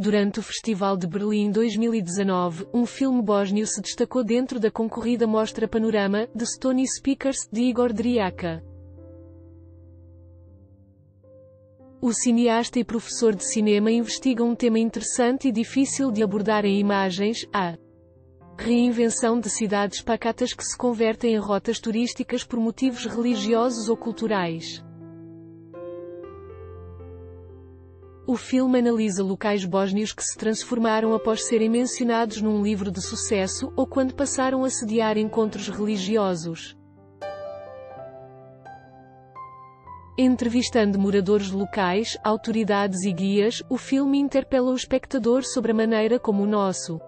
Durante o Festival de Berlim 2019, um filme bósnio se destacou dentro da concorrida mostra Panorama, The Stony Speakers, de Igor Drjaca. O cineasta e professor de cinema investiga um tema interessante e difícil de abordar em imagens, a reinvenção de cidades pacatas que se convertem em rotas turísticas por motivos religiosos ou culturais. O filme analisa locais bósnios que se transformaram após serem mencionados num livro de sucesso, ou quando passaram a sediar encontros religiosos. Entrevistando moradores locais, autoridades e guias, o filme interpela o espectador sobre a maneira como o nosso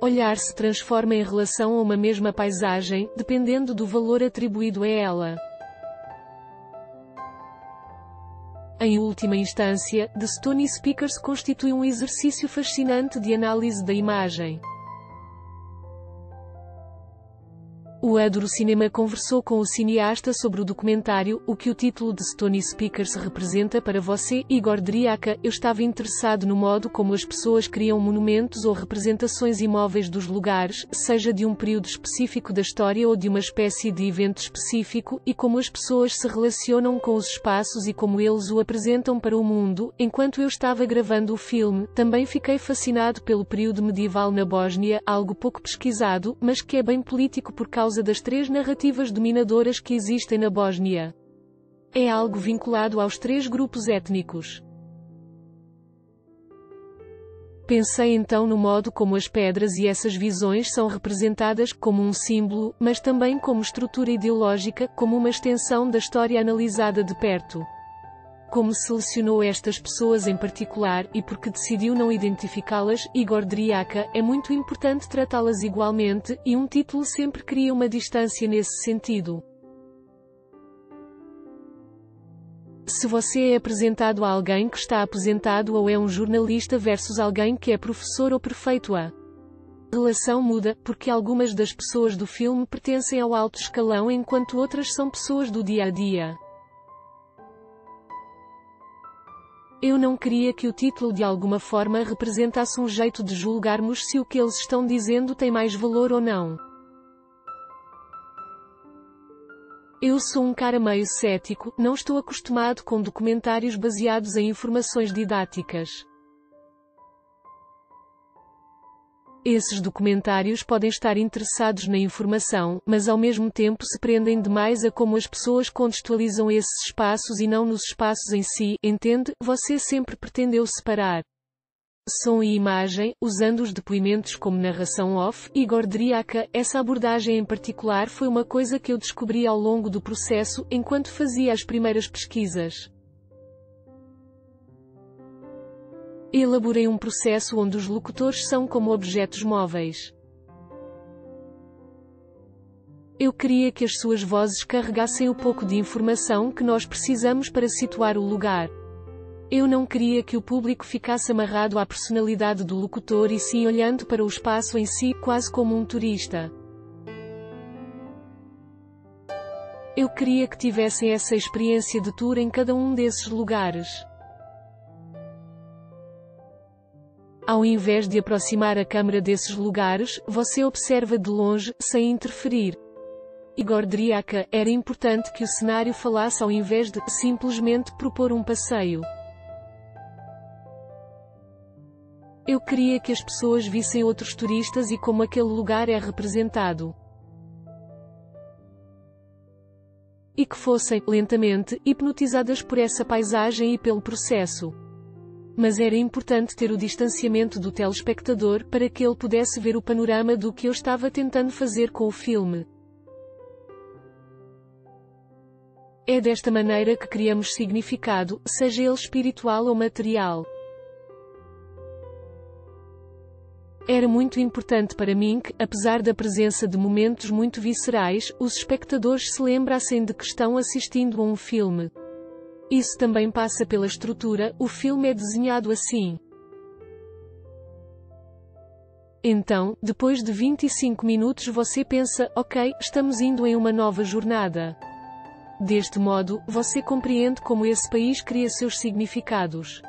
olhar se transforma em relação a uma mesma paisagem, dependendo do valor atribuído a ela. Em última instância, The Stony Speakers constitui um exercício fascinante de análise da imagem. O Adoro Cinema conversou com o cineasta sobre o documentário O que o título de Stony Speakers representa para você, Igor Drjaca. Eu estava interessado no modo como as pessoas criam monumentos ou representações imóveis dos lugares, seja de um período específico da história ou de uma espécie de evento específico, e como as pessoas se relacionam com os espaços e como eles o apresentam para o mundo. Enquanto eu estava gravando o filme, também fiquei fascinado pelo período medieval na Bósnia, algo pouco pesquisado, mas que é bem político por causa das três narrativas dominadoras que existem na Bósnia. É algo vinculado aos três grupos étnicos. Pensei então no modo como as pedras e essas visões são representadas, como um símbolo, mas também como estrutura ideológica, como uma extensão da história analisada de perto. Como selecionou estas pessoas em particular, e porque decidiu não identificá-las, Igor Drjaca, é muito importante tratá-las igualmente, e um título sempre cria uma distância nesse sentido. Se você é apresentado a alguém que está aposentado ou é um jornalista versus alguém que é professor ou prefeito, a relação muda, porque algumas das pessoas do filme pertencem ao alto escalão enquanto outras são pessoas do dia a dia. Eu não queria que o título de alguma forma representasse um jeito de julgarmos se o que eles estão dizendo tem mais valor ou não. Eu sou um cara meio cético, não estou acostumado com documentários baseados em informações didáticas. Esses documentários podem estar interessados na informação, mas ao mesmo tempo se prendem demais a como as pessoas contextualizam esses espaços e não nos espaços em si, entende? Você sempre pretendeu separar som e imagem, usando os depoimentos como narração off. Igor Drjaca, essa abordagem em particular foi uma coisa que eu descobri ao longo do processo, enquanto fazia as primeiras pesquisas. Elaborei um processo onde os locutores são como objetos móveis. Eu queria que as suas vozes carregassem o pouco de informação que nós precisamos para situar o lugar. Eu não queria que o público ficasse amarrado à personalidade do locutor e sim olhando para o espaço em si, quase como um turista. Eu queria que tivessem essa experiência de tour em cada um desses lugares. Ao invés de aproximar a câmera desses lugares, você observa de longe, sem interferir. Igor Drjaca, era importante que o cenário falasse ao invés de, simplesmente, propor um passeio. Eu queria que as pessoas vissem outros turistas e como aquele lugar é representado. E que fossem, lentamente, hipnotizadas por essa paisagem e pelo processo. Mas era importante ter o distanciamento do telespectador, para que ele pudesse ver o panorama do que eu estava tentando fazer com o filme. É desta maneira que criamos significado, seja ele espiritual ou material. Era muito importante para mim que, apesar da presença de momentos muito viscerais, os espectadores se lembrassem de que estão assistindo a um filme. Isso também passa pela estrutura, o filme é desenhado assim. Então, depois de 25 minutos você pensa, ok, estamos indo em uma nova jornada. Deste modo, você compreende como esse país cria seus significados.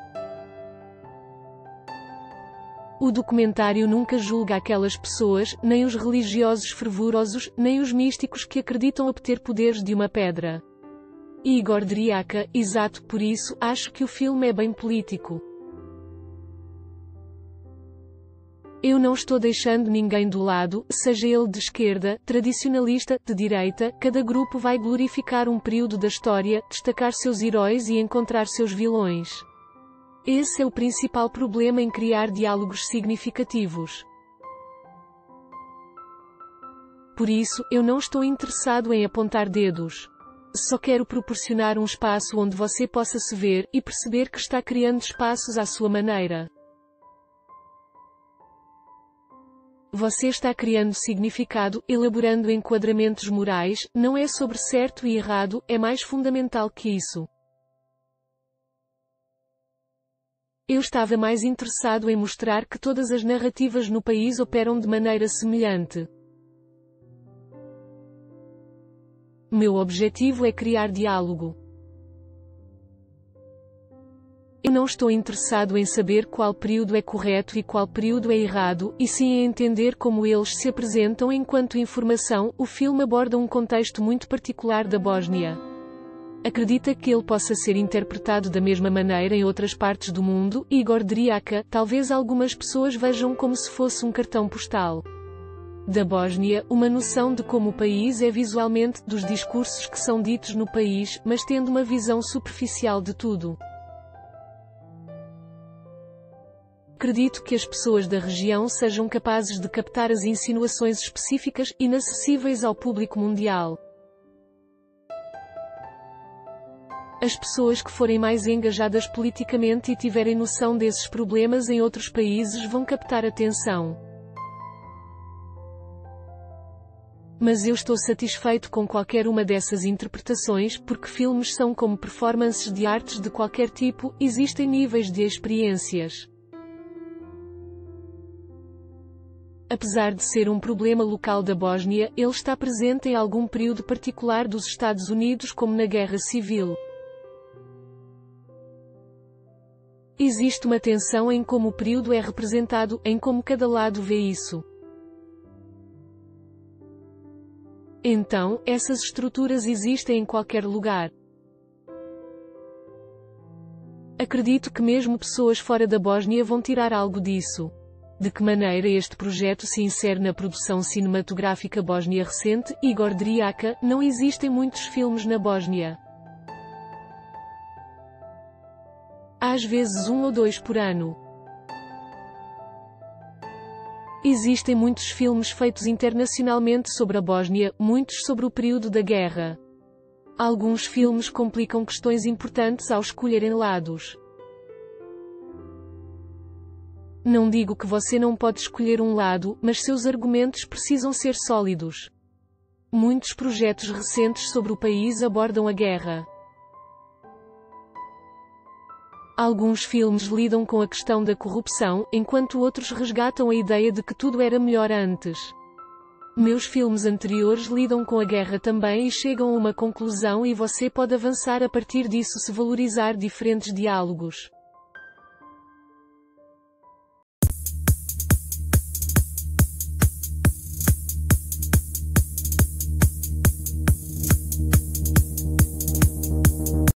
O documentário nunca julga aquelas pessoas, nem os religiosos fervorosos, nem os místicos que acreditam obter poderes de uma pedra. Igor Dryaka, exato, por isso, acho que o filme é bem político. Eu não estou deixando ninguém do lado, seja ele de esquerda, tradicionalista, de direita, cada grupo vai glorificar um período da história, destacar seus heróis e encontrar seus vilões. Esse é o principal problema em criar diálogos significativos. Por isso, eu não estou interessado em apontar dedos. Só quero proporcionar um espaço onde você possa se ver e perceber que está criando espaços à sua maneira. Você está criando significado, elaborando enquadramentos morais, não é sobre certo e errado, é mais fundamental que isso. Eu estava mais interessado em mostrar que todas as narrativas no país operam de maneira semelhante. Meu objetivo é criar diálogo. Eu não estou interessado em saber qual período é correto e qual período é errado, e sim em entender como eles se apresentam enquanto informação. O filme aborda um contexto muito particular da Bósnia. Acredita que ele possa ser interpretado da mesma maneira em outras partes do mundo? Igor Dryaka, talvez algumas pessoas vejam como se fosse um cartão postal da Bósnia, uma noção de como o país é visualmente, dos discursos que são ditos no país, mas tendo uma visão superficial de tudo. Acredito que as pessoas da região sejam capazes de captar as insinuações específicas, inacessíveis ao público mundial. As pessoas que forem mais engajadas politicamente e tiverem noção desses problemas em outros países vão captar atenção. Mas eu estou satisfeito com qualquer uma dessas interpretações, porque filmes são como performances de artes de qualquer tipo, existem níveis de experiências. Apesar de ser um problema local da Bósnia, ele está presente em algum período particular dos Estados Unidos, como na Guerra Civil. Existe uma tensão em como o período é representado, em como cada lado vê isso. Então, essas estruturas existem em qualquer lugar. Acredito que mesmo pessoas fora da Bósnia vão tirar algo disso. De que maneira este projeto se insere na produção cinematográfica bósnia recente? Igor Dryaka, não existem muitos filmes na Bósnia. Às vezes 1 ou 2 por ano. Existem muitos filmes feitos internacionalmente sobre a Bósnia, muitos sobre o período da guerra. Alguns filmes complicam questões importantes ao escolherem lados. Não digo que você não pode escolher um lado, mas seus argumentos precisam ser sólidos. Muitos projetos recentes sobre o país abordam a guerra. Alguns filmes lidam com a questão da corrupção, enquanto outros resgatam a ideia de que tudo era melhor antes. Meus filmes anteriores lidam com a guerra também e chegam a uma conclusão, e você pode avançar a partir disso se valorizar diferentes diálogos.